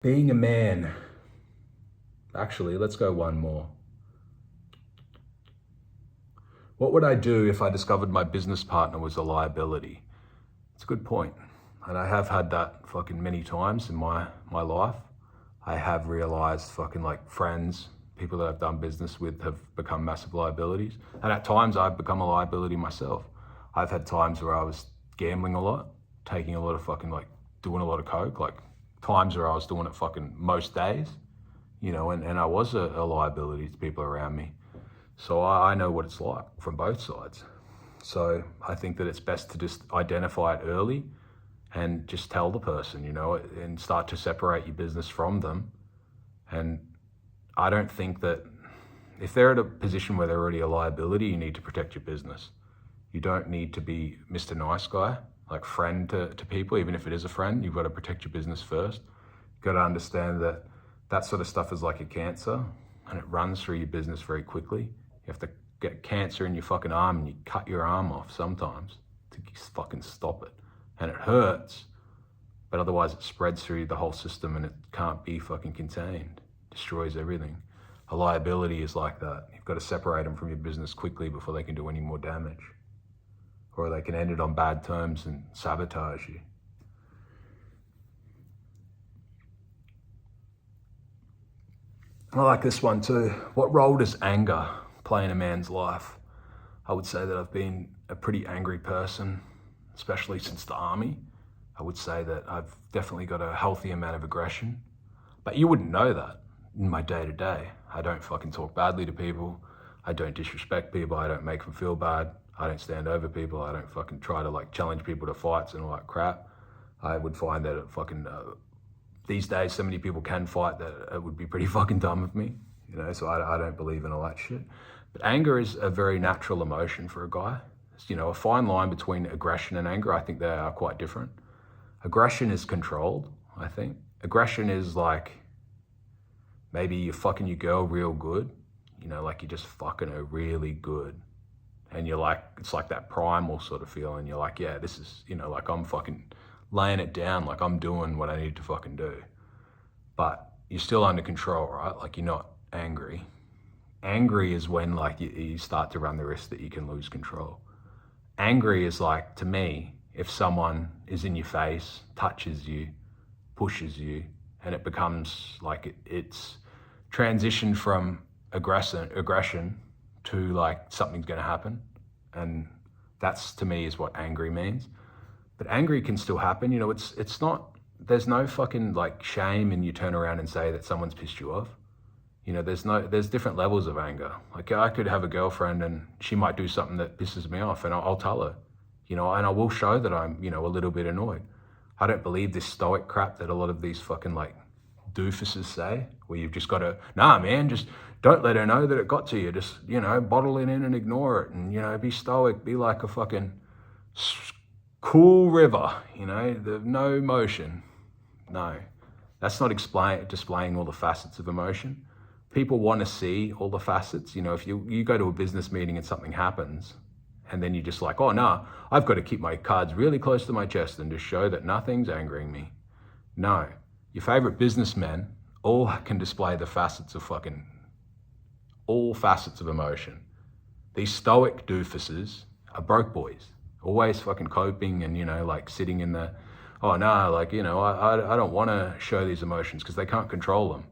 Being a man. Actually, let's go one more. What would I do if I discovered my business partner was a liability? It's a good point. And I have had that fucking many times in my life. I have realized fucking like friends, people that I've done business with have become massive liabilities. And at times I've become a liability myself. I've had times where I was gambling a lot, taking a lot of fucking like doing a lot of coke, like times where I was doing it fucking most days, and I was a liability to people around me. So I know what it's like from both sides. So I think that it's best to just identify it early and just tell the person, and start to separate your business from them. And I don't think that if they're at a position where they're already a liability, you need to protect your business. You don't need to be Mr. Nice Guy, like friend to people, even if it is a friend. You've got to protect your business first. You've got to understand that that sort of stuff is like a cancer and it runs through your business very quickly. You have to get cancer in your fucking arm and you cut your arm off sometimes to fucking stop it. And it hurts, but otherwise it spreads through the whole system and it can't be fucking contained. Destroys everything. A liability is like that. You've got to separate them from your business quickly before they can do any more damage. Or they can end it on bad terms and sabotage you. I like this one too. What role does anger play in a man's life? I would say that I've been a pretty angry person, especially since the army. I would say that I've definitely got a healthy amount of aggression, but you wouldn't know that in my day to day. I don't fucking talk badly to people. I don't disrespect people. I don't make them feel bad. I don't stand over people. I don't fucking try to like challenge people to fights and all that crap. I would find that it fucking, these days so many people can fight that it would be pretty fucking dumb of me, so I don't believe in all that shit. But anger is a very natural emotion for a guy. It's, a fine line between aggression and anger. I think they are quite different. Aggression is controlled, I think. Aggression is like, maybe you're fucking your girl real good, like you're just fucking her really good. And you're like, it's like that primal sort of feeling. You're like, yeah, this is, like I'm fucking laying it down, like I'm doing what I need to fucking do. But you're still under control, right? Like you're not angry. Angry is when like you start to run the risk that you can lose control. Angry is like, to me, if someone is in your face, touches you, pushes you, and it becomes like it's transitioned from aggression to like something's going to happen. And that's, to me, is what angry means. But angry can still happen. It's not, there's no fucking like shame in you turn around and say that someone's pissed you off. There's different levels of anger. Like I could have a girlfriend and she might do something that pisses me off and I'll tell her, and I will show that I'm, a little bit annoyed. I don't believe this stoic crap that a lot of these fucking like doofuses say, where you've just got to, nah man, just don't let her know that it got to you. Just, bottle it in and ignore it and, be stoic, be like a fucking cool river, no emotion. No, that's not displaying all the facets of emotion. People want to see all the facets. If you go to a business meeting and something happens and then you're just like, oh no, I've got to keep my cards really close to my chest and just show that nothing's angering me. No, your favorite businessmen all can display the facets of fucking, all facets of emotion. These stoic doofuses are broke boys, always fucking coping and, like sitting in the, oh no, like, I don't want to show these emotions because they can't control them.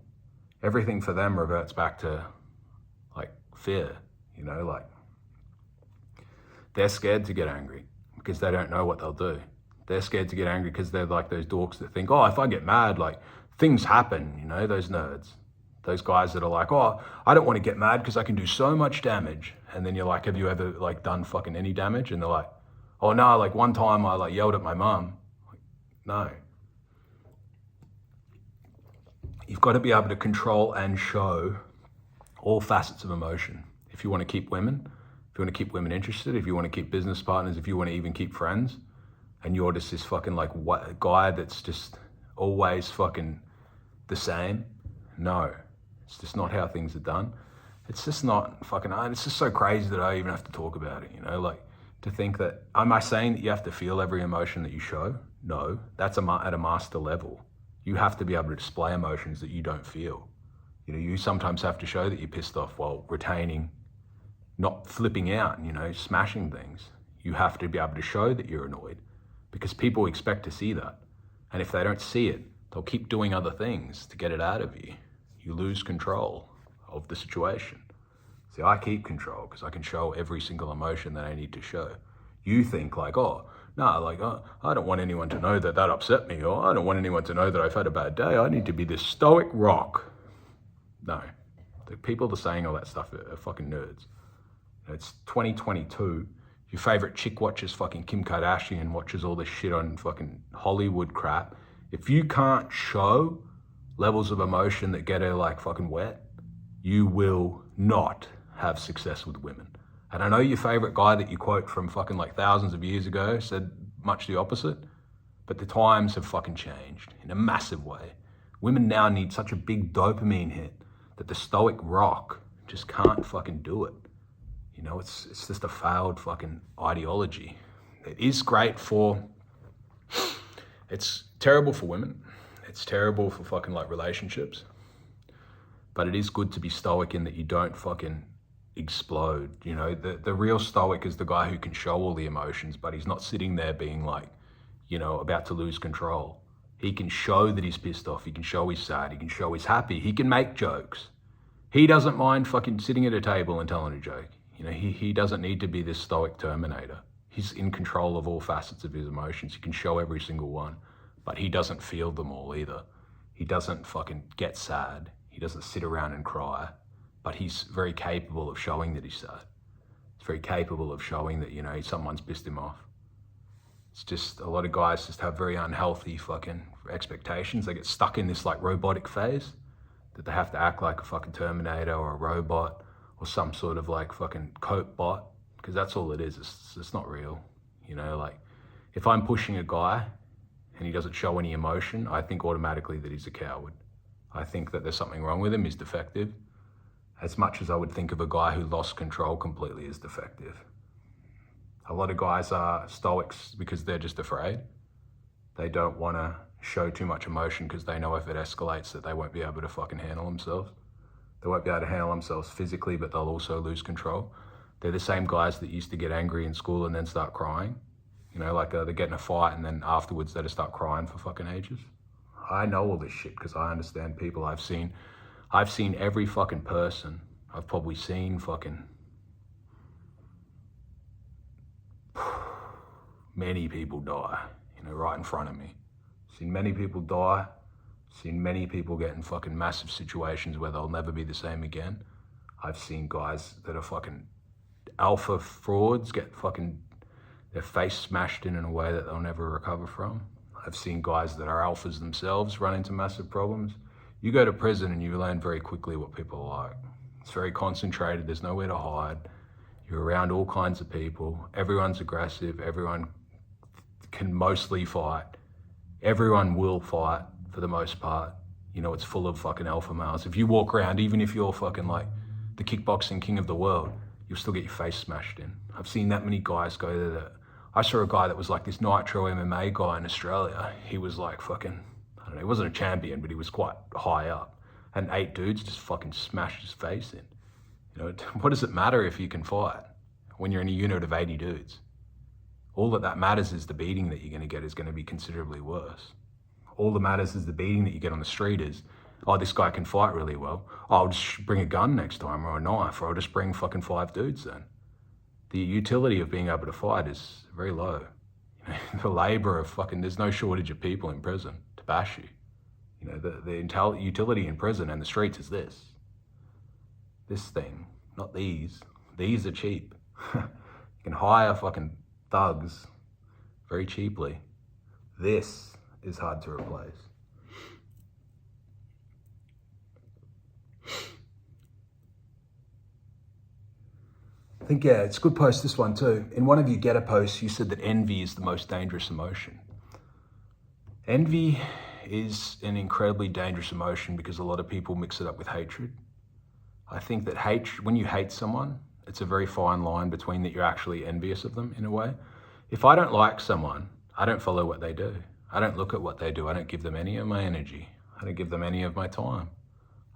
Everything for them reverts back to like fear, like they're scared to get angry because they don't know what they'll do. They're scared to get angry because they're like those dorks that think, oh, if I get mad, like things happen, those nerds. Those guys that are like, oh, I don't want to get mad because I can do so much damage. And then you're like, have you ever like done fucking any damage? And they're like, oh no, like one time I like yelled at my mum. Like, no. You've got to be able to control and show all facets of emotion. If you want to keep women, if you want to keep women interested, if you want to keep business partners, if you want to even keep friends, and you're just this fucking like guy that's just always fucking the same, no. It's just not how things are done. It's just not fucking, it's just so crazy that I even have to talk about it, like to think that, am I saying that you have to feel every emotion that you show? No, that's at a master level. You have to be able to display emotions that you don't feel. You know, you sometimes have to show that you're pissed off while retaining, not flipping out and, you know, smashing things. You have to be able to show that you're annoyed because people expect to see that. And if they don't see it, they'll keep doing other things to get it out of you. You lose control of the situation. See, I keep control because I can show every single emotion that I need to show. You think like, oh, no, like, oh, I don't want anyone to know that that upset me, or I don't want anyone to know that I've had a bad day. I need to be this stoic rock. No, the people that are saying all that stuff are fucking nerds. It's 2022. Your favorite chick watches fucking Kim Kardashian, watches all this shit on fucking Hollywood crap. If you can't show levels of emotion that get her like fucking wet, you will not have success with women. And I know your favorite guy that you quote from fucking like thousands of years ago said much the opposite, but the times have fucking changed in a massive way. Women now need such a big dopamine hit that the stoic rock just can't fucking do it. You know, it's just a failed fucking ideology. It is great for, it's terrible for women. It's terrible for fucking like relationships. But it is good to be stoic in that you don't fucking explode. You know, the real stoic is the guy who can show all the emotions, but he's not sitting there being like, you know, about to lose control. He can show that he's pissed off. He can show he's sad. He can show he's happy. He can make jokes. He doesn't mind fucking sitting at a table and telling a joke. You know, he doesn't need to be this stoic Terminator. He's in control of all facets of his emotions. He can show every single one, but he doesn't feel them all either. He doesn't fucking get sad. He doesn't sit around and cry, but he's very capable of showing that he's sad. He's very capable of showing that, you know, someone's pissed him off. It's just a lot of guys just have very unhealthy fucking expectations. They get stuck in this like robotic phase that they have to act like a fucking Terminator or a robot or some sort of like fucking cope bot, because that's all it is. It's not real. You know, like if I'm pushing a guy and he doesn't show any emotion, I think automatically that he's a coward. I think that there's something wrong with him, he's defective, as much as I would think of a guy who lost control completely as defective. A lot of guys are stoics because they're just afraid. They don't want to show too much emotion because they know if it escalates that they won't be able to fucking handle themselves. They won't be able to handle themselves physically, but they'll also lose control. They're the same guys that used to get angry in school and then start crying. You know, like they get in a fight and then afterwards they just start crying for fucking ages. I know all this shit because I understand people. I've seen every fucking person. I've probably seen fucking many people die, you know, right in front of me. Seen many people die. Seen many people get in fucking massive situations where they'll never be the same again. I've seen guys that are fucking alpha frauds get fucking their face smashed in a way that they'll never recover from. I've seen guys that are alphas themselves run into massive problems. You go to prison and you learn very quickly what people are like. It's very concentrated, there's nowhere to hide. You're around all kinds of people. Everyone's aggressive, everyone can mostly fight. Everyone will fight for the most part. You know, it's full of fucking alpha males. If you walk around, even if you're fucking like the kickboxing king of the world, you'll still get your face smashed in. I've seen that many guys go there. I saw a guy that was like this nitro MMA guy in Australia. He was like fucking, I don't know, he wasn't a champion, but he was quite high up. And 8 dudes just fucking smashed his face in. You know, what does it matter if you can fight when you're in a unit of 80 dudes? All that matters is the beating that you're gonna get is gonna be considerably worse. All that matters is the beating that you get on the street is, oh, this guy can fight really well. Oh, I'll just bring a gun next time or a knife, or I'll just bring fucking 5 dudes then. The utility of being able to fight is very low. You know, the labor of fucking, there's no shortage of people in prison to bash you. You know, the utility in prison and the streets is this. This thing, not these. These are cheap. You can hire fucking thugs very cheaply. This is hard to replace. I think, yeah, it's a good post, this one too. In one of your Getter posts, you said that envy is the most dangerous emotion. Envy is an incredibly dangerous emotion because a lot of people mix it up with hatred. I think that when you hate someone, it's a very fine line between that you're actually envious of them in a way. If I don't like someone, I don't follow what they do. I don't look at what they do. I don't give them any of my energy. I don't give them any of my time.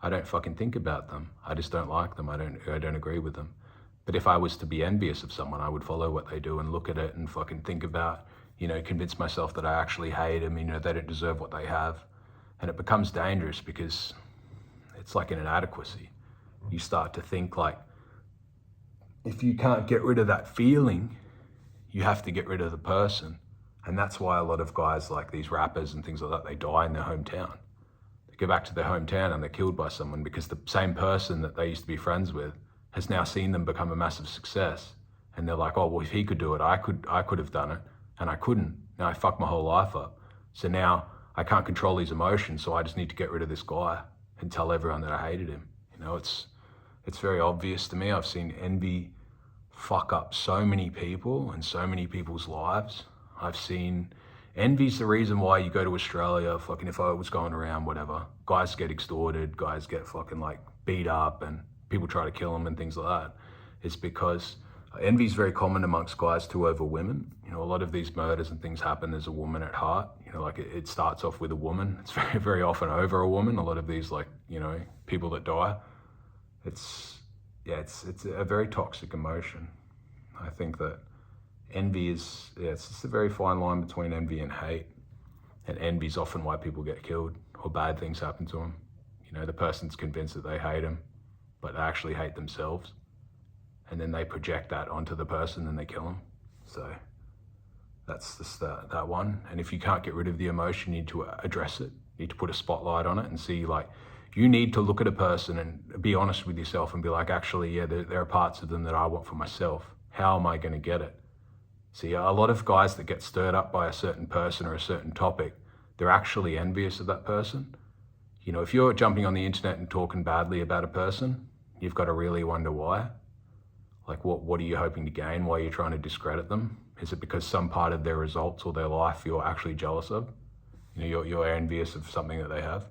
I don't fucking think about them. I just don't like them. I don't agree with them. But if I was to be envious of someone, I would follow what they do and look at it and fucking think about, convince myself that I actually hate them, they don't deserve what they have. And it becomes dangerous because it's like an inadequacy. You start to think like, if you can't get rid of that feeling, you have to get rid of the person. And that's why a lot of guys like these rappers and things like that, they die in their hometown. They go back to their hometown and they're killed by someone because the same person that they used to be friends with has now seen them become a massive success. And they're like, oh, well, if he could do it, I could have done it. And I couldn't. Now I fucked my whole life up. So now I can't control these emotions. So I just need to get rid of this guy and tell everyone that I hated him. It's very obvious to me. I've seen envy fuck up so many people and so many people's lives. I've seen envy's the reason why you go to Australia, fucking if I was going around, whatever, guys get extorted, guys get fucking like beat up and people try to kill them and things like that. It's because envy is very common amongst guys too over women. A lot of these murders and things happen as a woman at heart. It starts off with a woman. It's very, very often over a woman. A lot of these people that die. It's a very toxic emotion. I think that envy it's just a very fine line between envy and hate. And envy is often why people get killed or bad things happen to them. The person's convinced that they hate them, but they actually hate themselves. And then they project that onto the person and they kill them. So that's just that one. And if you can't get rid of the emotion, you need to address it. You need to put a spotlight on it and see, you need to look at a person and be honest with yourself and be like, actually, yeah, there are parts of them that I want for myself. How am I going to get it? See, a lot of guys that get stirred up by a certain person or a certain topic, they're actually envious of that person. If you're jumping on the internet and talking badly about a person, you've got to really wonder why. Like, what are you hoping to gain? Why are you trying to discredit them? Is it because some part of their results or their life you're actually jealous of? You're envious of something that they have?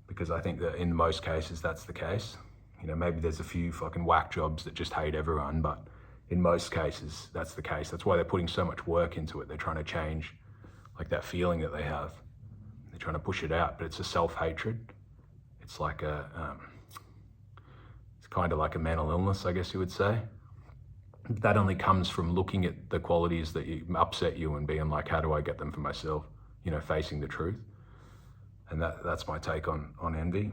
Because I think that in most cases, that's the case. Maybe there's a few fucking whack jobs that just hate everyone, but in most cases, that's the case. That's why they're putting so much work into it. They're trying to change that feeling that they have. They're trying to push it out, but it's a self-hatred. It's like it's kind of like a mental illness, I guess you would say. That only comes from looking at the qualities that upset you and being like, how do I get them for myself? Facing the truth. And that's my take on envy.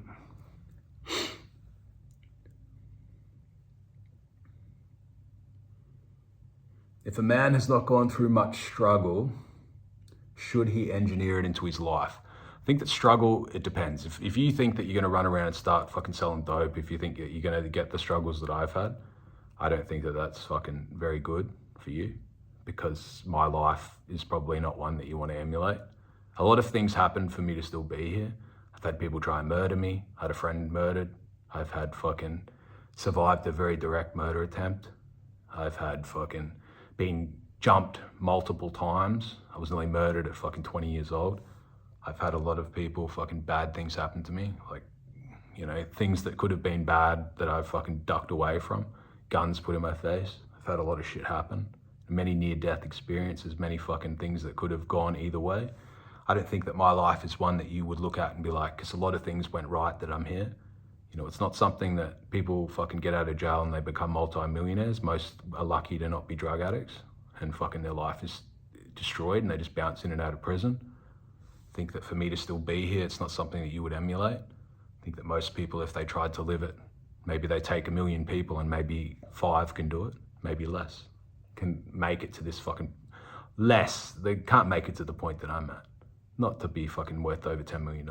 If a man has not gone through much struggle, should he engineer it into his life? I think that struggle, it depends. If you think that you're going to run around and start fucking selling dope, if you think that you're going to get the struggles that I've had, I don't think that that's fucking very good for you, because my life is probably not one that you want to emulate. A lot of things happened for me to still be here. I've had people try and murder me. I had a friend murdered. I've had fucking survived a very direct murder attempt. I've had fucking been jumped multiple times. I was nearly murdered at fucking 20 years old. I've had a lot of people, fucking bad things happen to me. Things that could have been bad that I've fucking ducked away from. Guns put in my face. I've had a lot of shit happen. Many near-death experiences, many fucking things that could have gone either way. I don't think that my life is one that you would look at and be like, because a lot of things went right that I'm here. It's not something that people fucking get out of jail and they become multi-millionaires. Most are lucky to not be drug addicts and fucking their life is destroyed and they just bounce in and out of prison. I think that for me to still be here, it's not something that you would emulate. I think that most people, if they tried to live it, maybe they take 1 million people and maybe 5 can do it, maybe less, can make it to this fucking less. They can't make it to the point that I'm at. Not to be fucking worth over $10 million.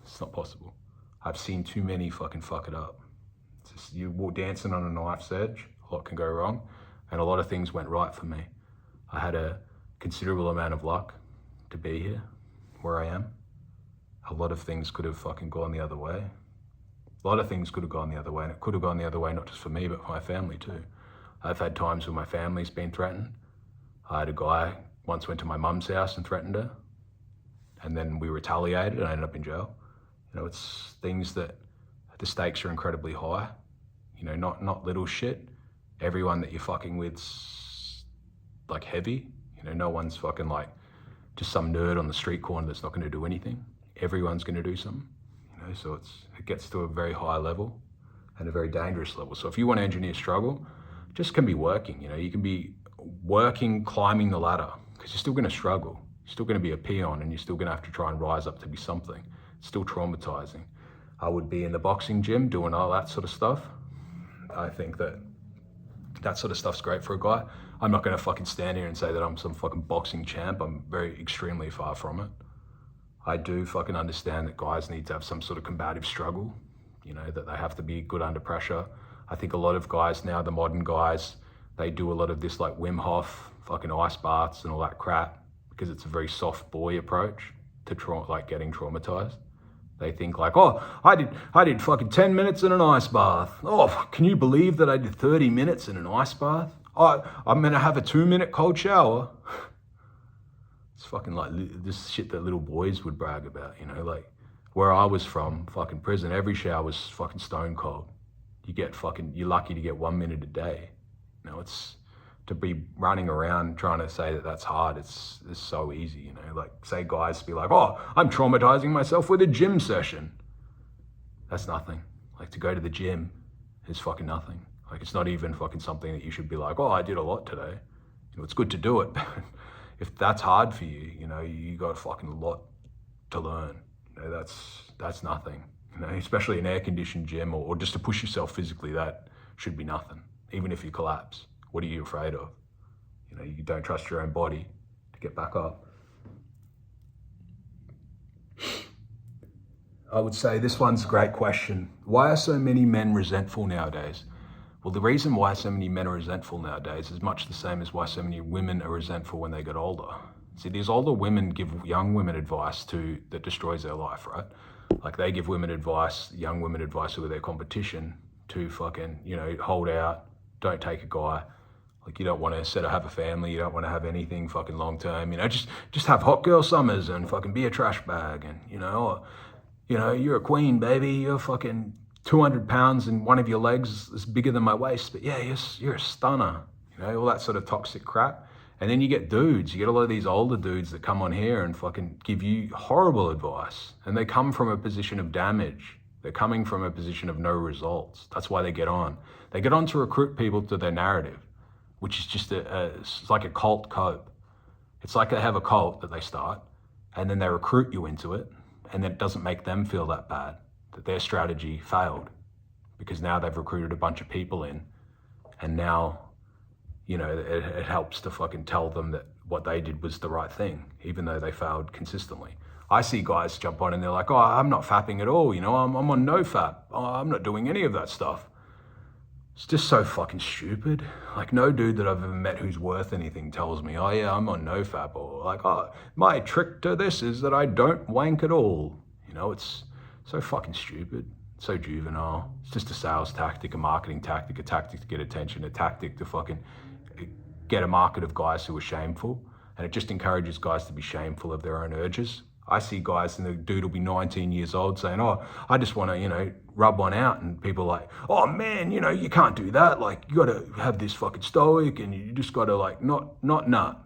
It's not possible. I've seen too many fucking fuck it up. It's just, you walk dancing on a knife's edge, a lot can go wrong, and a lot of things went right for me. I had a considerable amount of luck to be here, where I am. A lot of things could have fucking gone the other way. A lot of things could have gone the other way, and it could have gone the other way, not just for me, but for my family too. I've had times when my family's been threatened. I had a guy once went to my mum's house and threatened her, and then we retaliated and I ended up in jail. It's things that the stakes are incredibly high. Not little shit. Everyone that you're fucking with's like heavy. No one's fucking like just some nerd on the street corner that's not going to do anything. Everyone's going to do something, so it gets to a very high level and a very dangerous level. So if you want to engineer struggle, just can be working, you can be working, climbing the ladder, because you're still going to struggle. You're still going to be a peon, and you're still going to have to try and rise up to be something. It's still traumatizing. I would be in the boxing gym doing all that sort of stuff. I think that sort of stuff's great for a guy. I'm not going to fucking stand here and say that I'm some fucking boxing champ. I'm extremely far from it. I do fucking understand that guys need to have some sort of combative struggle, that they have to be good under pressure. I think a lot of guys now, the modern guys, they do a lot of this like Wim Hof, fucking ice baths and all that crap, because it's a very soft boy approach to getting traumatized. They think like, oh, I did fucking 10 minutes in an ice bath. Oh, can you believe that I did 30 minutes in an ice bath? Oh, I'm gonna have a 2-minute cold shower. It's fucking like this shit that little boys would brag about, like where I was from, fucking prison, every shower was fucking stone cold. You're lucky to get 1 minute a day. It's to be running around trying to say that that's hard. It's so easy, like say guys be like, oh, I'm traumatizing myself with a gym session. That's nothing. Like to go to the gym is fucking nothing. Like it's not even fucking something that you should be like, oh, I did a lot today. It's good to do it. If that's hard for you, you got fucking a lot to learn. That's nothing. Especially an air-conditioned gym or just to push yourself physically, that should be nothing. Even if you collapse, what are you afraid of? You don't trust your own body to get back up. I would say this one's a great question. Why are so many men resentful nowadays? Well, the reason why so many men are resentful nowadays is much the same as why so many women are resentful when they get older. See, these older women give young women advice that destroys their life, right? Like they give women advice, young women advice who are their competition to fucking, hold out, don't take a guy. Like you don't want to have a family, you don't want to have anything fucking long term, just have hot girl summers and fucking be a trash bag and, you're a queen, baby, you're fucking 200 pounds and one of your legs is bigger than my waist, but yeah, you're a stunner, all that sort of toxic crap. And then you get dudes, you get a lot of these older dudes that come on here and fucking give you horrible advice. And they come from a position of damage. They're coming from a position of no results. That's why they get on. They get on to recruit people to their narrative, which is just it's like a cult cope. It's like they have a cult that they start and then they recruit you into it. And then it doesn't make them feel that bad that their strategy failed, because now they've recruited a bunch of people in, and now, it helps to fucking tell them that what they did was the right thing, even though they failed consistently. I see guys jump on and they're like, oh, I'm not fapping at all, I'm on no fap. Oh, I'm not doing any of that stuff. It's just so fucking stupid. Like no dude that I've ever met who's worth anything tells me, oh yeah, I'm on no fap, or like, oh, my trick to this is that I don't wank at all. It's so fucking stupid, so juvenile. It's just a sales tactic, a marketing tactic, a tactic to get attention, a tactic to fucking get a market of guys who are shameful. And it just encourages guys to be shameful of their own urges. I see guys and the dude will be 19 years old saying, oh, I just want to, rub one out. And people are like, oh man, you can't do that. Like you got to have this fucking stoic and you just got to like not nut.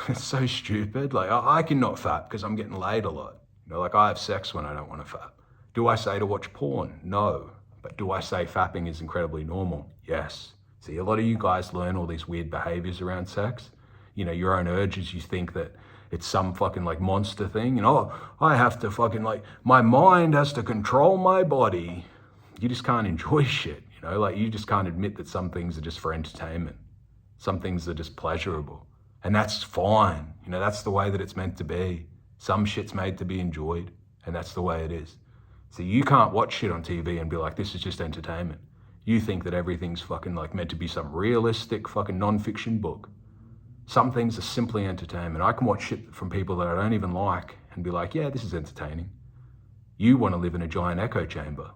It's so stupid. Like I can not fap because I'm getting laid a lot. Like I have sex when I don't want to fap. Do I say to watch porn? No. But do I say fapping is incredibly normal? Yes. See, a lot of you guys learn all these weird behaviors around sex. Your own urges, you think that it's some fucking like monster thing. I have to fucking like, my mind has to control my body. You just can't enjoy shit, like you just can't admit that some things are just for entertainment. Some things are just pleasurable. And that's fine. That's the way that it's meant to be. Some shit's made to be enjoyed, and that's the way it is. So you can't watch shit on TV and be like, this is just entertainment. You think that everything's fucking like meant to be some realistic fucking non-fiction book. Some things are simply entertainment. I can watch shit from people that I don't even like and be like, yeah, this is entertaining. You want to live in a giant echo chamber.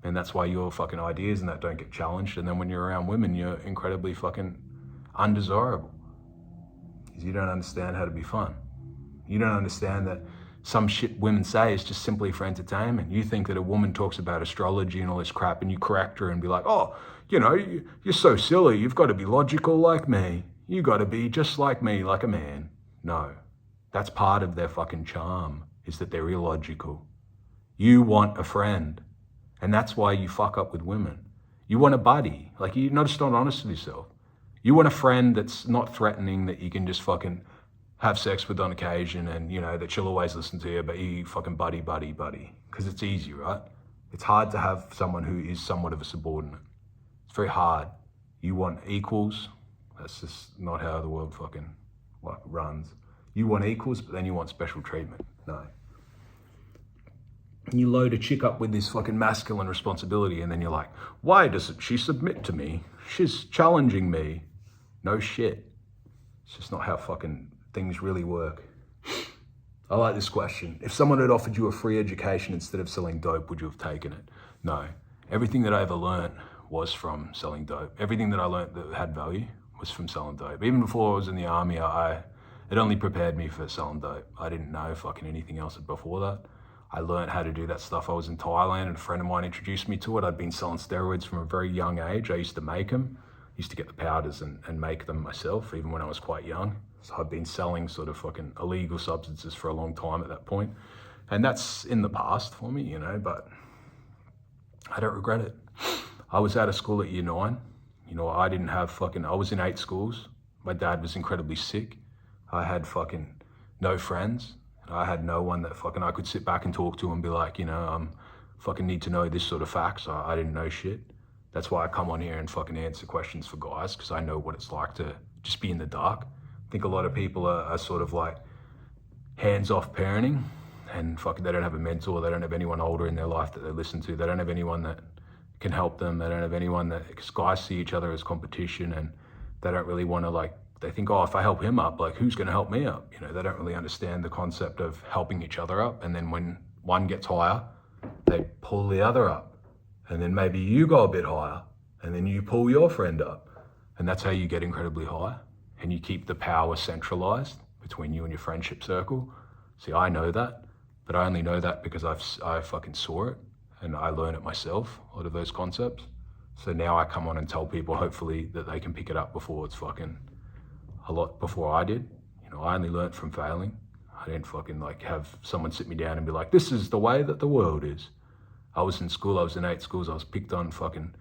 And that's why your fucking ideas and that don't get challenged. And then when you're around women, you're incredibly fucking undesirable. Because you don't understand how to be fun. You don't understand that some shit women say is just simply for entertainment. You think that a woman talks about astrology and all this crap and you correct her and be like, oh, you're so silly. You've got to be logical like me. You got to be just like me, like a man. No, That's part of their fucking charm, is that they're illogical. You want a friend, and that's why you fuck up with women. You want a buddy. Like, you're not just not honest with yourself. You want a friend that's not threatening, that you can just fucking have sex with on occasion, and, you know, that she'll always listen to you, but you fucking buddy. Because it's easy, right? It's hard to have someone who is somewhat of a subordinate. It's very hard. You want equals. That's just not how the world fucking runs. You want equals, but then you want special treatment. No. You load a chick up with this fucking masculine responsibility, and then you're like, why doesn't she submit to me? She's challenging me. No shit. It's just not how fucking things really work. I like this question. If someone had offered you a free education instead of selling dope, would you have taken it? No. Everything that I ever learned was from selling dope. Everything that I learned that had value was from selling dope. Even before I was in the army, it only prepared me for selling dope. I didn't know fucking anything else before that. I learned how to do that stuff. I was in Thailand and a friend of mine introduced me to it. I'd been selling steroids from a very young age. I used to make them. I used to get the powders and make them myself, even when I was quite young. So I've been selling sort of fucking illegal substances for a long time at that point. And that's in the past for me, you know, but I don't regret it. I was out of school at year 9. You know, I was in 8 schools. My dad was incredibly sick. I had fucking no friends. I had no one that fucking I could sit back and talk to and be like, you know, fucking need to know this sort of facts. I didn't know shit. That's why I come on here and fucking answer questions for guys, because I know what it's like to just be in the dark. I think a lot of people are sort of like hands-off parenting, and fucking they don't have a mentor. They don't have anyone older in their life that they listen to. They don't have anyone that can help them. They don't have anyone that, because guys see each other as competition, and they don't really want to like, they think, oh, if I help him up, like, who's going to help me up? You know, they don't really understand the concept of helping each other up. And then when one gets higher, they pull the other up. And then maybe you go a bit higher, and then you pull your friend up. And that's how you get incredibly high. And you keep the power centralized between you and your friendship circle. See, I know that, but I only know that because I fucking saw it, and I learned it myself, a lot of those concepts. So now I come on and tell people, hopefully, that they can pick it up before it's fucking a lot before I did. You know, I only learned from failing. I didn't fucking like have someone sit me down and be like, this is the way that the world is. I was in school, I was in 8 schools, I was picked on fucking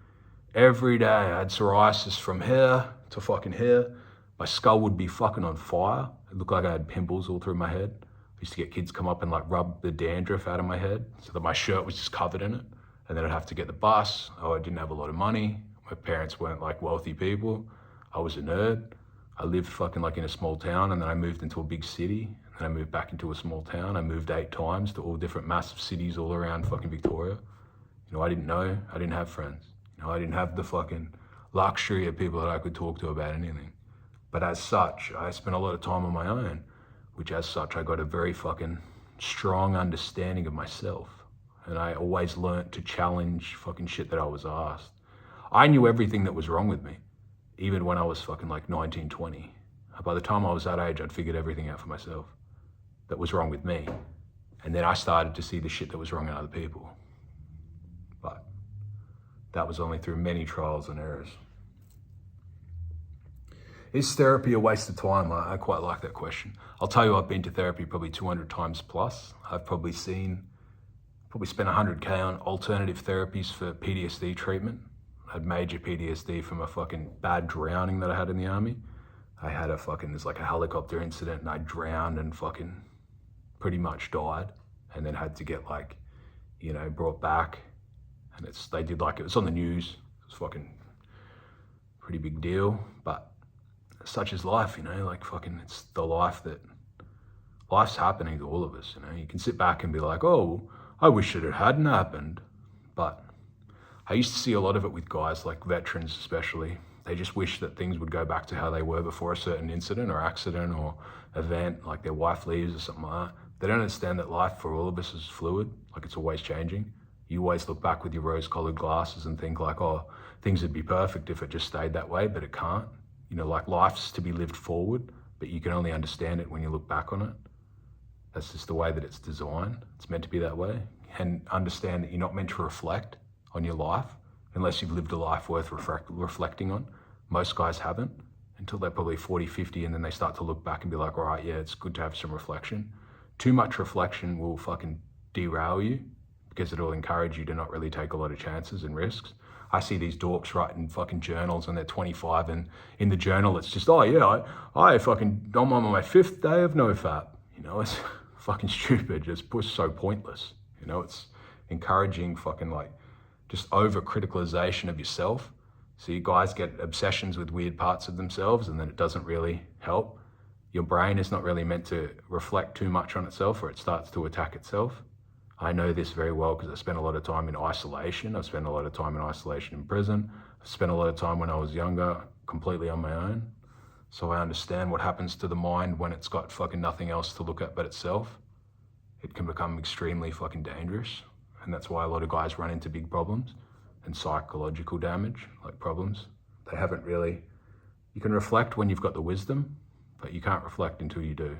every day. I had psoriasis from here to fucking here. My skull would be fucking on fire. It looked like I had pimples all through my head. I used to get kids come up and like rub the dandruff out of my head so that my shirt was just covered in it. And then I'd have to get the bus. Oh, I didn't have a lot of money. My parents weren't like wealthy people. I was a nerd. I lived fucking like in a small town, and then I moved into a big city, and then I moved back into a small town. I moved 8 times to all different massive cities all around fucking Victoria. You know, I didn't have friends. You know, I didn't have the fucking luxury of people that I could talk to about anything. But as such, I spent a lot of time on my own, which as such, I got a very fucking strong understanding of myself. And I always learnt to challenge fucking shit that I was asked. I knew everything that was wrong with me. Even when I was fucking like 19, 20. By the time I was that age, I'd figured everything out for myself that was wrong with me. And then I started to see the shit that was wrong in other people. But that was only through many trials and errors. Is therapy a waste of time? I quite like that question. I'll tell you, I've been to therapy probably 200 times plus. I've probably spent 100K on alternative therapies for PTSD treatment. I had major PTSD from a fucking bad drowning that I had in the army. I had there's like a helicopter incident, and I drowned and fucking pretty much died, and then had to get like, you know, brought back. And it was on the news. It was fucking pretty big deal, but such is life, you know, like fucking, it's the life's happening to all of us, you know. You can sit back and be like, oh, I wish it hadn't happened, but I used to see a lot of it with guys, like veterans especially. They just wish that things would go back to how they were before a certain incident or accident or event, like their wife leaves or something like that. They don't understand that life for all of us is fluid, like it's always changing. You always look back with your rose-colored glasses and think like, oh, things would be perfect if it just stayed that way, but it can't. You know, like life's to be lived forward, but you can only understand it when you look back on it. That's just the way that it's designed. It's meant to be that way. And understand that you're not meant to reflect on your life unless you've lived a life worth reflecting on. Most guys haven't, until they're probably 40, 50, and then they start to look back and be like, all right, yeah, it's good to have some reflection. Too much reflection will fucking derail you because it'll encourage you to not really take a lot of chances and risks. I see these dorks writing fucking journals and they're 25, and in the journal it's just, oh yeah, I'm on my 5th day of NoFap. You know, it's fucking stupid, just so pointless. You know, it's encouraging fucking like just over criticalization of yourself. So you guys get obsessions with weird parts of themselves, and then it doesn't really help. Your brain is not really meant to reflect too much on itself, or it starts to attack itself. I know this very well because I spent a lot of time in isolation. I've spent a lot of time in isolation in prison. I spent a lot of time when I was younger, completely on my own. So I understand what happens to the mind when it's got fucking nothing else to look at but itself. It can become extremely fucking dangerous. And that's why a lot of guys run into big problems and psychological damage, like problems. They haven't really, you can reflect when you've got the wisdom, but you can't reflect until you do.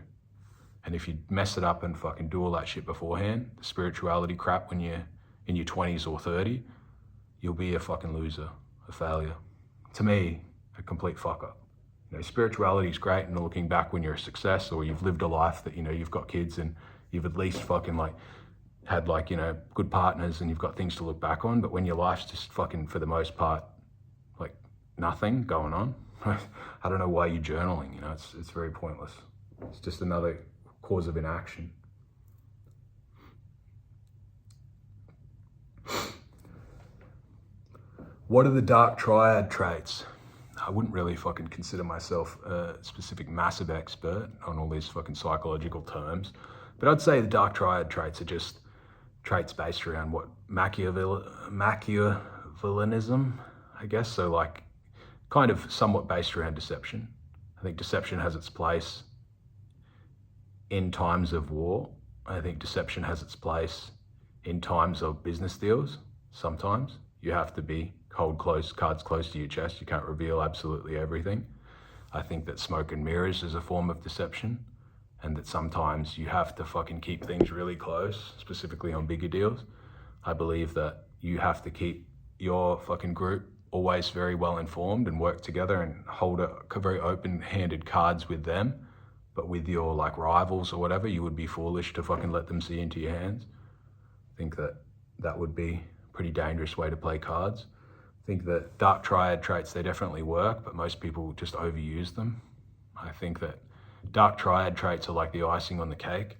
And if you mess it up and fucking do all that shit beforehand, the spirituality crap when you're in your 20s or 30, you'll be a fucking loser, a failure. To me, a complete fuck up. You know, spirituality is great, and looking back when you're a success or you've lived a life that, you know, you've got kids and you've at least fucking like had like, you know, good partners and you've got things to look back on. But when your life's just fucking, for the most part, like nothing going on, I don't know why you're journaling, you know, it's very pointless. It's just another cause of inaction. What are the dark triad traits? I wouldn't really fucking consider myself a specific massive expert on all these fucking psychological terms, but I'd say the dark triad traits are just traits based around what Machiavellianism, I guess. So like kind of somewhat based around deception. I think deception has its place in times of war. I think deception has its place in times of business deals. Sometimes you have to hold cards close to your chest. You can't reveal absolutely everything. I think that smoke and mirrors is a form of deception, and that sometimes you have to fucking keep things really close, specifically on bigger deals. I believe that you have to keep your fucking group always very well informed and work together and hold a very open-handed cards with them. But with your like rivals or whatever, you would be foolish to fucking let them see into your hands. I think that that would be a pretty dangerous way to play cards. I think that dark triad traits, they definitely work, but most people just overuse them. I think that dark triad traits are like the icing on the cake.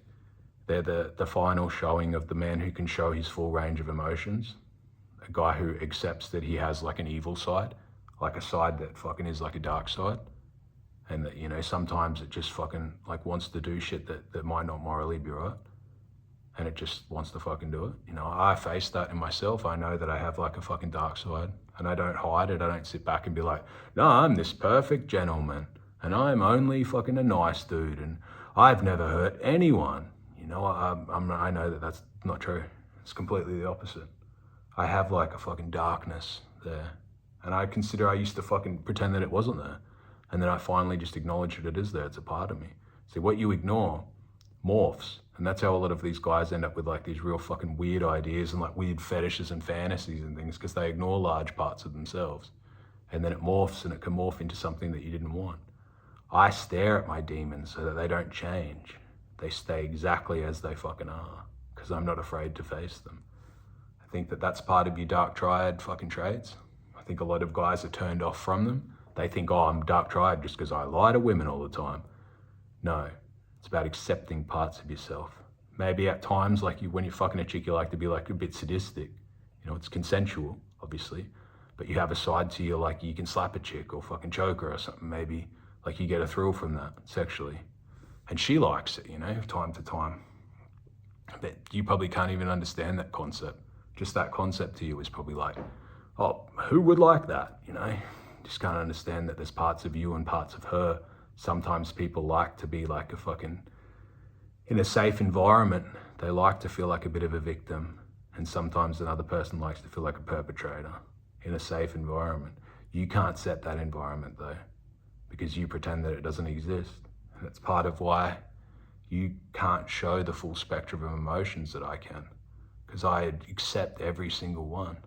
They're the final showing of the man who can show his full range of emotions. A guy who accepts that he has like an evil side, like a side that fucking is like a dark side. And that, you know, sometimes it just fucking like wants to do shit that might not morally be right. And it just wants to fucking do it. You know, I face that in myself. I know that I have like a fucking dark side, and I don't hide it. I don't sit back and be like, no, I'm this perfect gentleman and I'm only fucking a nice dude and I've never hurt anyone. You know, I know that that's not true. It's completely the opposite. I have like a fucking darkness there. And I used to fucking pretend that it wasn't there. And then I finally just acknowledge that it is there. It's a part of me. See, what you ignore morphs. And that's how a lot of these guys end up with like these real fucking weird ideas and like weird fetishes and fantasies and things, because they ignore large parts of themselves. And then it morphs, and it can morph into something that you didn't want. I stare at my demons so that they don't change. They stay exactly as they fucking are, because I'm not afraid to face them. I think that that's part of your dark triad fucking traits. I think a lot of guys are turned off from them. They think, oh, I'm dark triad just because I lie to women all the time. No, it's about accepting parts of yourself. Maybe at times, like when you're fucking a chick, you like to be like a bit sadistic. You know, it's consensual, obviously, but you have a side to you, like you can slap a chick or fucking choke her or something. Maybe like you get a thrill from that sexually. And she likes it, you know, time to time. But you probably can't even understand that concept. Just that concept to you is probably like, oh, who would like that, you know? Just can't understand that there's parts of you and parts of her. Sometimes people like to be like a fucking, in a safe environment, they like to feel like a bit of a victim. And sometimes another person likes to feel like a perpetrator in a safe environment. You can't set that environment though, because you pretend that it doesn't exist. And that's part of why you can't show the full spectrum of emotions that I can, because I accept every single one.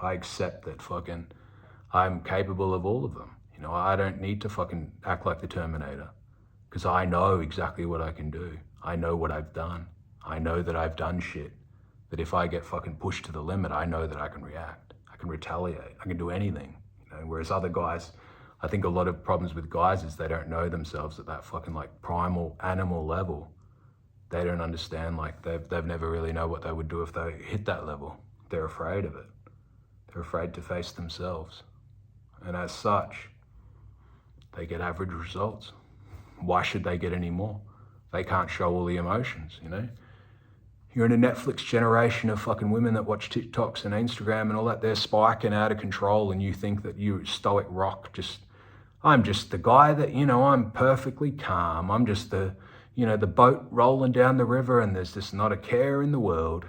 I accept that fucking I'm capable of all of them. You know, I don't need to fucking act like the Terminator because I know exactly what I can do. I know what I've done. I know that I've done shit that if I get fucking pushed to the limit, I know that I can react. I can retaliate. I can do anything. You know, whereas other guys, I think a lot of problems with guys is they don't know themselves at that fucking like primal animal level. They don't understand, like they've never really know what they would do if they hit that level. They're afraid of it. They're afraid to face themselves. And as such, they get average results. Why should they get any more? They can't show all the emotions, you know? You're in a Netflix generation of fucking women that watch TikToks and Instagram and all that. They're spiking out of control and you think that you stoic rock, I'm just the guy that, you know, I'm perfectly calm. I'm just the, you know, the boat rolling down the river and there's just not a care in the world.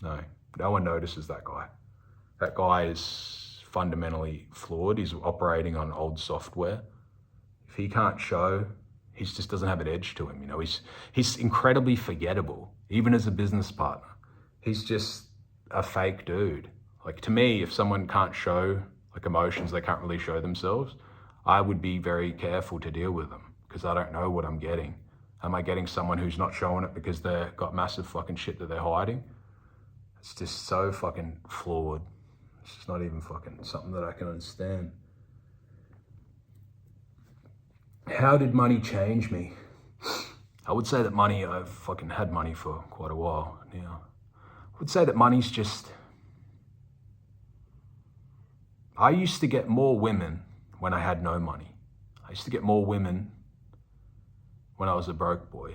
No one notices that guy. That guy is fundamentally flawed. He's operating on old software. If he can't show, he just doesn't have an edge to him. You know, he's incredibly forgettable, even as a business partner. He's just a fake dude. Like, to me, if someone can't show like emotions, they can't really show themselves, I would be very careful to deal with them because I don't know what I'm getting. Am I getting someone who's not showing it because they've got massive fucking shit that they're hiding? It's just so fucking flawed. It's just not even fucking something that I can understand. How did money change me? I would say that money, I've fucking had money for quite a while now. I would say that money's just, I used to get more women when I had no money. I used to get more women when I was a broke boy.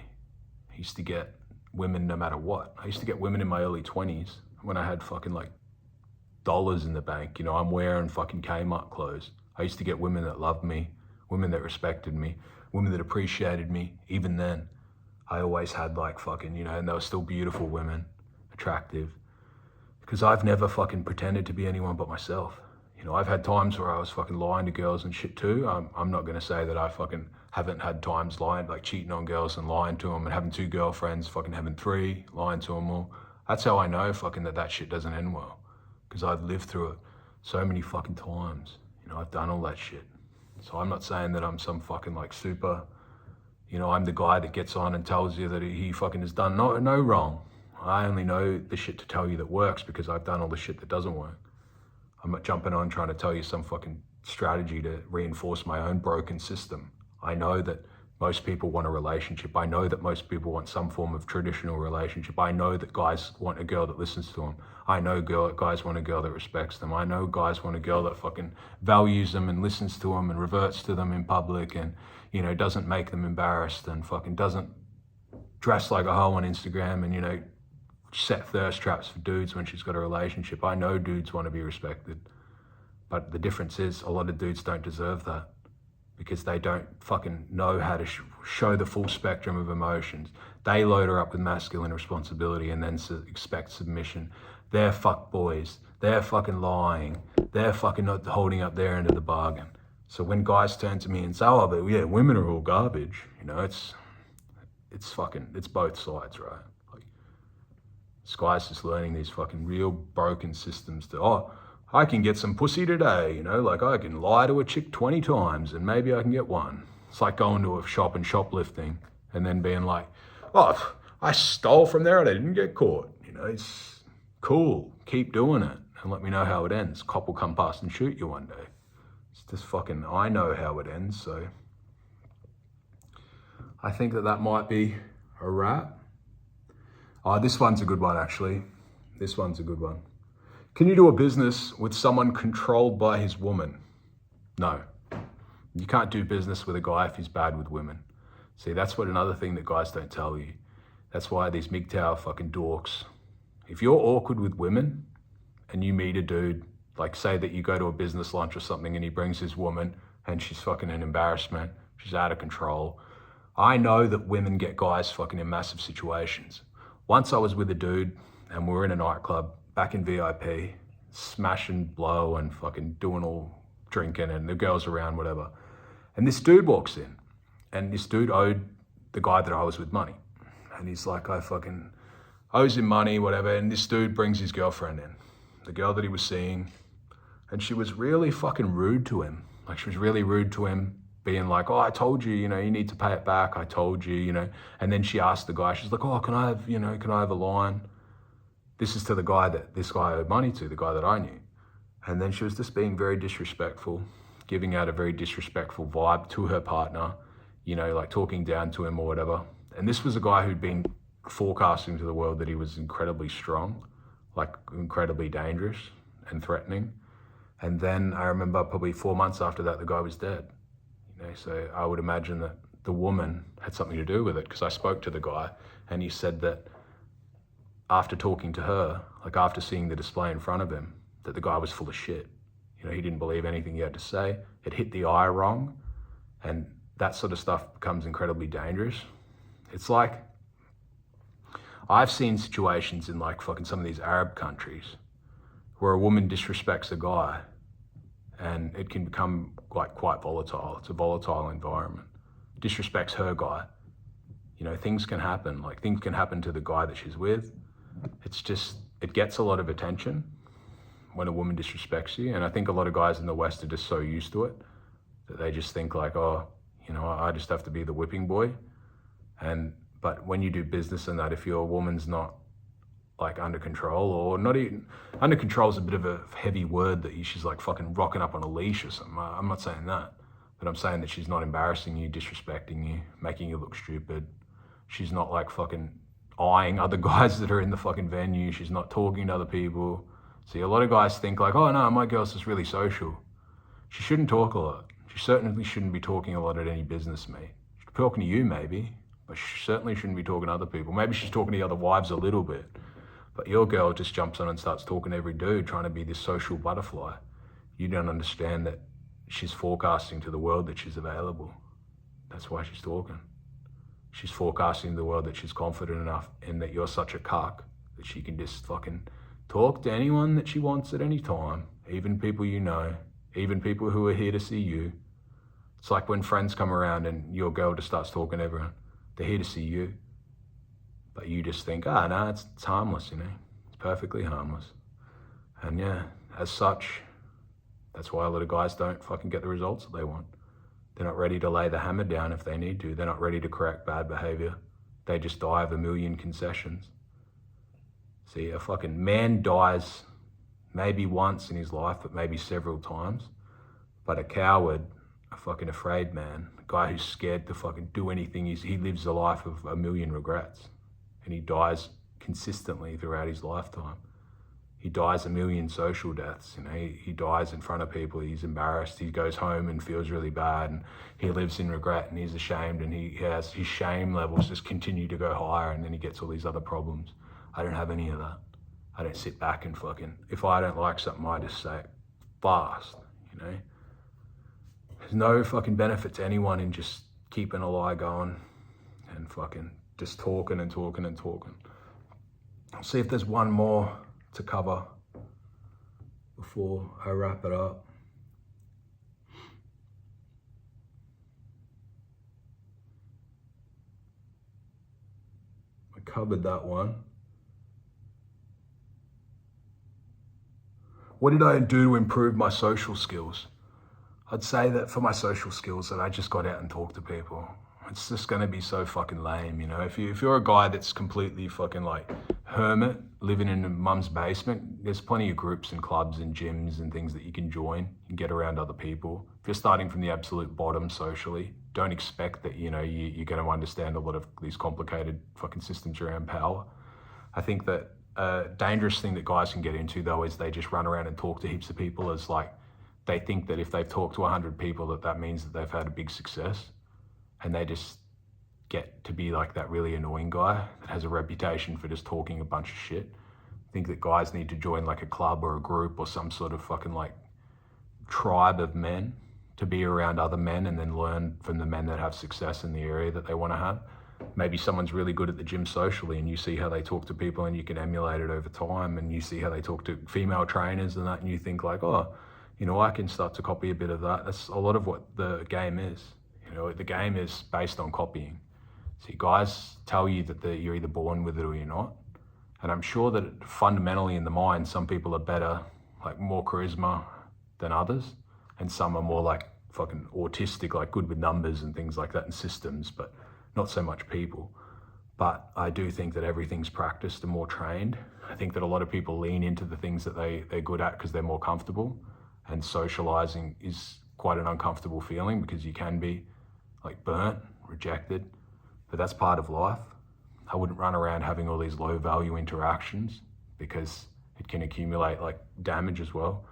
I used to get women no matter what. I used to get women in my early 20s when I had fucking like dollars in the bank. You know, I'm wearing fucking Kmart clothes. I used to get women that loved me, women that respected me, women that appreciated me. Even then, I always had like fucking, you know, and they were still beautiful women, attractive, because I've never fucking pretended to be anyone but myself. You know, I've had times where I was fucking lying to girls and shit too. I'm not gonna say that I fucking haven't had times lying, like cheating on girls and lying to them and having 2 girlfriends, fucking having 3, lying to them all. That's how I know fucking that shit doesn't end well, because I've lived through it so many fucking times. You know, I've done all that shit. So I'm not saying that I'm some fucking like super, you know, I'm the guy that gets on and tells you that he fucking has done no wrong. I only know the shit to tell you that works because I've done all the shit that doesn't work. I'm not jumping on trying to tell you some fucking strategy to reinforce my own broken system. I know that most people want a relationship. I know that most people want some form of traditional relationship. I know that guys want a girl that listens to them. I know guys want a girl that respects them. I know guys want a girl that fucking values them and listens to them and reverts to them in public and, you know, doesn't make them embarrassed and fucking doesn't dress like a hoe on Instagram and, you know, set thirst traps for dudes when she's got a relationship. I know dudes want to be respected, but the difference is a lot of dudes don't deserve that because they don't fucking know how to show the full spectrum of emotions. They load her up with masculine responsibility and then expect submission. They're fuck boys. They're fucking lying. They're fucking not holding up their end of the bargain. So when guys turn to me and say, oh, but yeah, women are all garbage, you know, it's both sides, right? This guy's just learning these fucking real broken systems to, oh, I can get some pussy today, you know, like I can lie to a chick 20 times and maybe I can get one. It's like going to a shop and shoplifting and then being like, oh, I stole from there and I didn't get caught. You know, it's cool. Keep doing it and let me know how it ends. Cop will come past and shoot you one day. It's just fucking, I know how it ends, so I think that might be a wrap. Oh, this one's a good one, actually. This one's a good one. Can you do a business with someone controlled by his woman? No. You can't do business with a guy if he's bad with women. See, that's another thing that guys don't tell you. That's why these MGTOW fucking dorks. If you're awkward with women and you meet a dude, like say that you go to a business lunch or something and he brings his woman and she's fucking an embarrassment, she's out of control. I know that women get guys fucking in massive situations. Once I was with a dude and we were in a nightclub back in VIP, smash and blow and fucking doing all drinking and the girls around, whatever. And this dude walks in and this dude owed the guy that I was with money. And he's like, I fucking owes him money, whatever. And this dude brings his girlfriend in, the girl that he was seeing. And she was really fucking rude to him. Like she was really rude to him, being like, oh, I told you, you know, you need to pay it back. I told you, you know. And then she asked the guy, she's like, oh, can I have a line? This is to the guy that this guy owed money to, the guy that I knew. And then she was just being very disrespectful, giving out a very disrespectful vibe to her partner, you know, like talking down to him or whatever. And this was a guy who'd been forecasting to the world that he was incredibly strong, like incredibly dangerous and threatening. And then I remember probably 4 months after that, the guy was dead. You know, so I would imagine that the woman had something to do with it, because I spoke to the guy and he said that after talking to her, like after seeing the display in front of him, that the guy was full of shit. You know, he didn't believe anything he had to say. It hit the eye wrong. And that sort of stuff becomes incredibly dangerous. It's like, I've seen situations in like fucking some of these Arab countries where a woman disrespects a guy and it can become like quite volatile. It's a volatile environment. Disrespects her guy. You know, things can happen. Like things can happen to the guy that she's with. It's just, it gets a lot of attention when a woman disrespects you. And I think a lot of guys in the West are just so used to it that they just think like, oh, you know, I just have to be the whipping boy. But when you do business and that, if your woman's not like under control, or not even, under control is a bit of a heavy word, that she's like fucking rocking up on a leash or something. I'm not saying that, but I'm saying that she's not embarrassing you, disrespecting you, making you look stupid. She's not like fucking eyeing other guys that are in the fucking venue. She's not talking to other people. See, a lot of guys think like, oh no, my girl's just really social. She shouldn't talk a lot. She certainly shouldn't be talking a lot at any business meet. She's talking to you maybe, but she certainly shouldn't be talking to other people. Maybe she's talking to the other wives a little bit, but your girl just jumps on and starts talking to every dude, trying to be this social butterfly. You don't understand that she's forecasting to the world that she's available. That's why she's talking. She's forecasting to the world that she's confident enough and that you're such a cuck that she can just fucking talk to anyone that she wants at any time, even people you know, even people who are here to see you. It's like when friends come around and your girl just starts talking to everyone. They're here to see you. But you just think, no, it's harmless, you know. It's perfectly harmless. And yeah, as such, that's why a lot of guys don't fucking get the results that they want. They're not ready to lay the hammer down if they need to. They're not ready to correct bad behavior. They just die of a million concessions. See, a fucking man dies maybe once in his life, but maybe several times. But a coward, a fucking afraid man, a guy who's scared to fucking do anything, he lives a life of a million regrets. And he dies consistently throughout his lifetime. He dies a million social deaths. You know, he dies in front of people. He's embarrassed. He goes home and feels really bad, and he lives in regret, and he's ashamed, and he has his shame levels just continue to go higher, and then he gets all these other problems. I don't have any of that. I don't sit back and fucking, if I don't like something, I just say it fast, you know. There's no fucking benefit to anyone in just keeping a lie going and fucking just talking and talking and talking. I'll see if there's one more to cover before I wrap it up. I covered that one. What did I do to improve my social skills? I'd say that for my social skills that I just got out and talked to people. It's just gonna be so fucking lame, you know? If you're a guy that's completely fucking like hermit, living in a mum's basement, there's plenty of groups and clubs and gyms and things that you can join and get around other people. If you're starting from the absolute bottom socially, don't expect that, you know, you're gonna understand a lot of these complicated fucking systems around power. I think that a dangerous thing that guys can get into though is they just run around and talk to heaps of people as like, they think that if they've talked to 100 people that means that they've had a big success. And they just get to be like that really annoying guy that has a reputation for just talking a bunch of shit. I think that guys need to join like a club or a group or some sort of fucking like tribe of men to be around other men and then learn from the men that have success in the area that they want to have. Maybe someone's really good at the gym socially and you see how they talk to people and you can emulate it over time, and you see how they talk to female trainers and that, and you think like, oh, you know, I can start to copy a bit of that. That's a lot of what the game is. You know, the game is based on copying. See, guys tell you that you're either born with it or you're not. And I'm sure that fundamentally in the mind, some people are better, like more charisma than others. And some are more like fucking autistic, like good with numbers and things like that and systems, but not so much people. But I do think that everything's practiced and more trained. I think that a lot of people lean into the things that they're good at because they're more comfortable, and socializing is quite an uncomfortable feeling because you can be like burnt, rejected, but that's part of life. I wouldn't run around having all these low value interactions because it can accumulate like damage as well.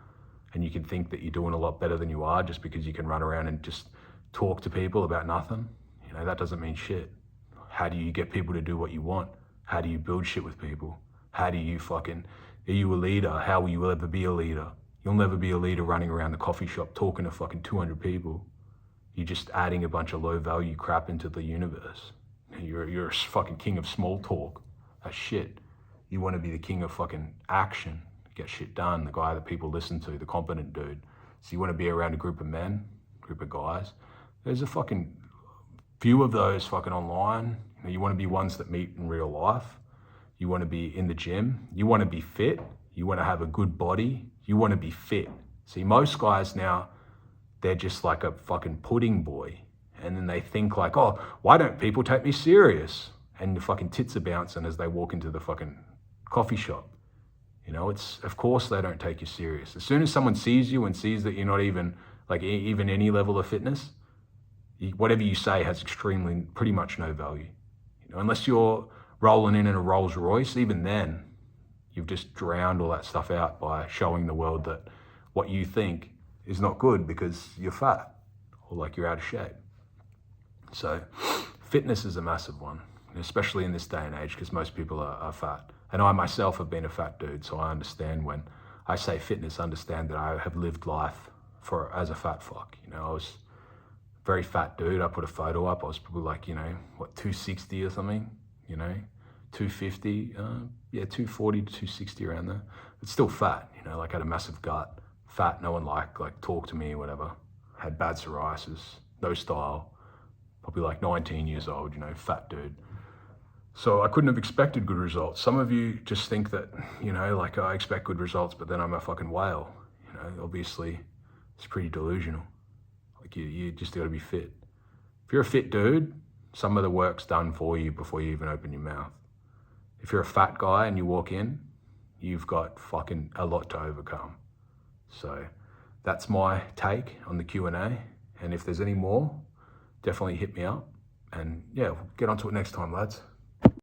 And you can think that you're doing a lot better than you are just because you can run around and just talk to people about nothing. You know, that doesn't mean shit. How do you get people to do what you want? How do you build shit with people? How do you are you a leader? How will you ever be a leader? You'll never be a leader running around the coffee shop talking to fucking 200 people. You're just adding a bunch of low value crap into the universe. You're a fucking king of small talk. That's shit. You want to be the king of fucking action, get shit done, the guy that people listen to, the competent dude. So you want to be around a group of men, group of guys. There's a fucking few of those fucking online. You want to be ones that meet in real life. You want to be in the gym. You want to be fit. You want to have a good body. You want to be fit. See, most guys now, they're just like a fucking pudding boy. And then they think like, oh, why don't people take me serious? And the fucking tits are bouncing as they walk into the fucking coffee shop. You know, it's, of course they don't take you serious. As soon as someone sees you and sees that you're not even like even any level of fitness, whatever you say has pretty much no value. You know, unless you're rolling in a Rolls Royce, even then, you've just drowned all that stuff out by showing the world that what you think is not good because you're fat or like you're out of shape. So fitness is a massive one, especially in this day and age because most people are fat. And I myself have been a fat dude, so I understand when I say fitness, understand that I have lived life as a fat fuck. You know, I was a very fat dude. I put a photo up. I was probably like, 260 or something, 250, 240 to 260 around there. It's still fat, like had a massive gut, fat, no one like talk to me or whatever. Had bad psoriasis, no style, probably like 19 years old, fat dude. So I couldn't have expected good results. Some of you just think that, I expect good results, but then I'm a fucking whale. Obviously it's pretty delusional. Like you just gotta be fit. If you're a fit dude, some of the work's done for you before you even open your mouth. If you're a fat guy and you walk in, you've got fucking a lot to overcome. So that's my take on the Q&A. And if there's any more, definitely hit me up. And yeah, we'll get onto it next time, lads.